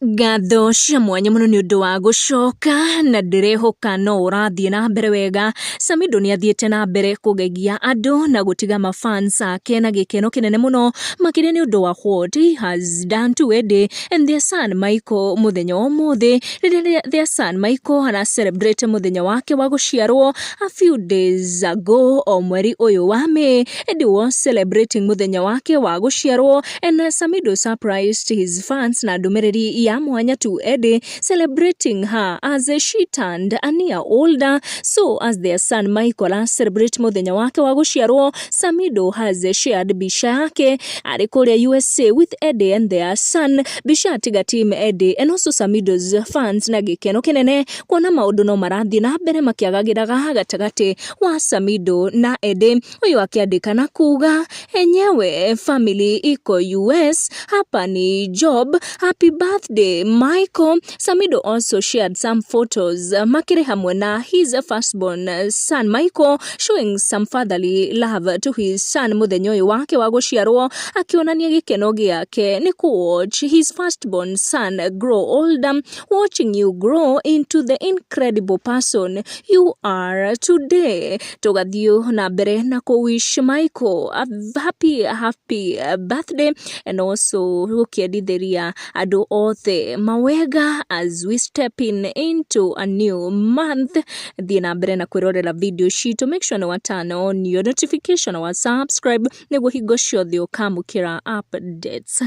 Ngatho cia mwanya muno ni undu wa gucoka na ndirehoka no urathie na mbere wega. Samidoh ni athiete na mbere kugegia andu na gutiga mafans ake na gikeno kinene muno makire ni undu wa what he has done to Edday and their son Michael muthenya wa umuthi. Their son Michael ana celebrate muthenya wake wa guciarwo a few days ago o mweri uyu wa May. Edday was celebrating muthenya wake wa guciarwo and Samidoh surprised his fans na ndumiriri ya mwanya to Edday, celebrating her as she turned a year older. So as their son Michael celebrate muthenya wake wa guciarwo, Samidoh has shared bisha yake ari kuria USA with Edday and their son. Bisha atiga team Edday and also Samidoh's fans na gikeno kinene kuona maundu no marathi na mbere makiagagiraga gatagati wa Samidoh na Edday. Uyu akiandika na kuga enyewe family iko US, hapa ni job, happy birthday Michael. Samidoh also shared some photos makire hamwe na his firstborn son Michael, showing some fatherly love to his son muthenya uyu wake wa guciarwo, akionania gikeno giake ni watch his firstborn son grow older, watching you grow into the incredible person you are today. Tugathio na mbere na ku wish Michael a happy birthday and also gukiendithiria andu othe mawega as we step into a new month. Thie na mbere na kwirorera video sheet, make sure no turn on your notification or subscribe niguo hingo ciothe ukamukira updates.